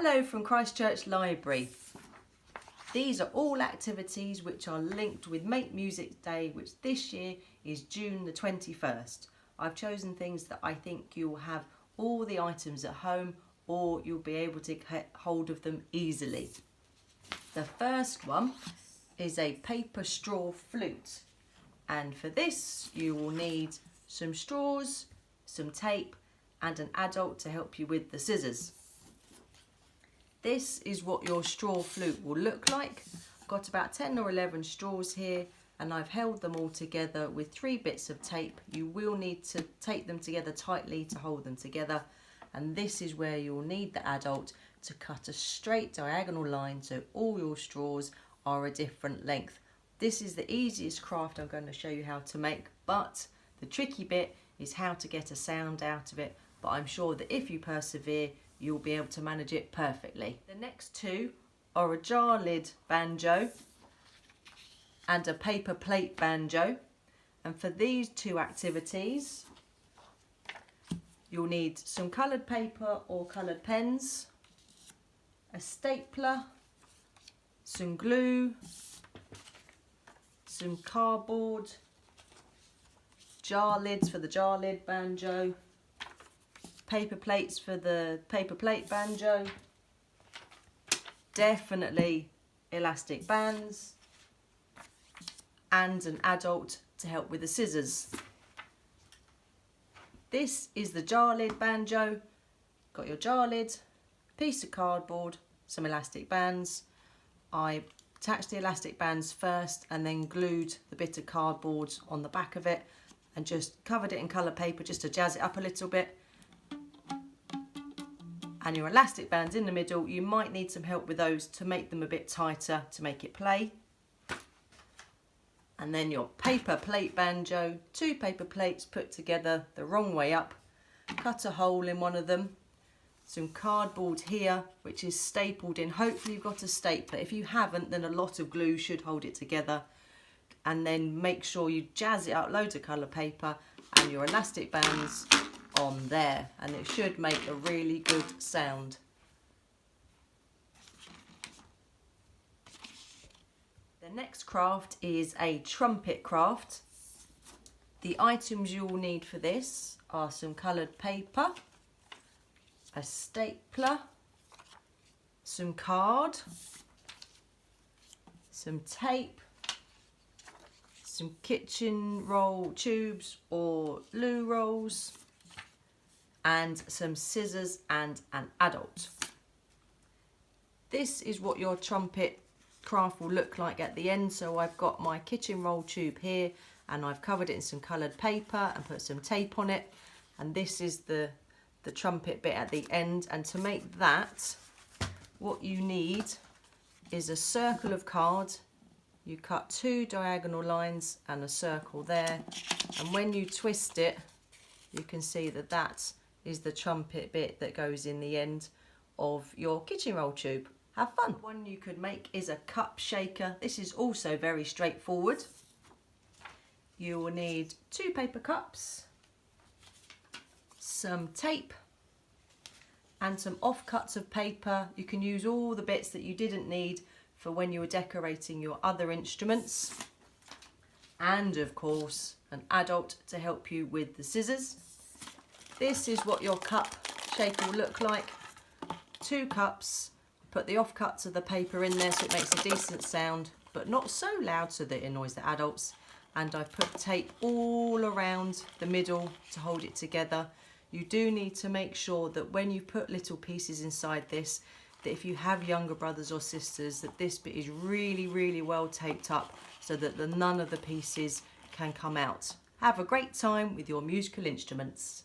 Hello from Christchurch Library. These are all activities which are linked with Make Music Day, which this year is June the 21st. I've chosen things that I think you'll have all the items at home or you'll be able to get hold of them easily. The first one is a paper straw flute, and for this you will need some straws, some tape and an adult to help you with the scissors. This is what your straw flute will look like. I've got about 10 or 11 straws here and I've held them all together with 3 bits of tape. You will need to tape them together tightly to hold them together, and this is where you'll need the adult to cut a straight diagonal line so all your straws are a different length. This is the easiest craft I'm going to show you how to make, but the tricky bit is how to get a sound out of it, but I'm sure that if you persevere you'll be able to manage it perfectly. The next two are a jar lid banjo and a paper plate banjo, and for these two activities you'll need some coloured paper or coloured pens, a stapler, some glue, some cardboard, jar lids for the jar lid banjo, paper plates for the paper plate banjo, definitely elastic bands, and an adult to help with the scissors. This is the jar lid banjo. Got your jar lid, piece of cardboard, some elastic bands. I attached the elastic bands first and then glued the bit of cardboard on the back of it and just covered it in coloured paper just to jazz it up a little bit. And your elastic bands in the middle, you might need some help with those to make them a bit tighter to make it play. And then your paper plate banjo, 2 paper plates put together the wrong way up, cut a hole in one of them, some cardboard here which is stapled in. Hopefully you've got a stapler. If you haven't, then a lot of glue should hold it together. And then make sure you jazz it up, loads of colour paper and your elastic bands on there, and it should make a really good sound. The next craft is a trumpet craft. The items you will need for this are some coloured paper, a stapler, some card, some tape, some kitchen roll tubes or loo rolls, and some scissors and an adult. This is what your trumpet craft will look like at the end. So I've got my kitchen roll tube here and I've covered it in some coloured paper and put some tape on it, and this is the trumpet bit at the end. And to make that, what you need is a circle of card. You cut 2 diagonal lines and a circle there, and when you twist it you can see that that is the trumpet bit that goes in the end of your kitchen roll tube. Have fun. One you could make is a cup shaker. This is also very straightforward. You will need 2 paper cups, some tape and some offcuts of paper. You can use all the bits that you didn't need for when you were decorating your other instruments, and of course an adult to help you with the scissors. This is what your cup shaker will look like. 2 cups, put the offcuts of the paper in there so it makes a decent sound, but not so loud so that it annoys the adults. And I've put tape all around the middle to hold it together. You do need to make sure that when you put little pieces inside this, that if you have younger brothers or sisters, that this bit is really, really well taped up so that none of the pieces can come out. Have a great time with your musical instruments.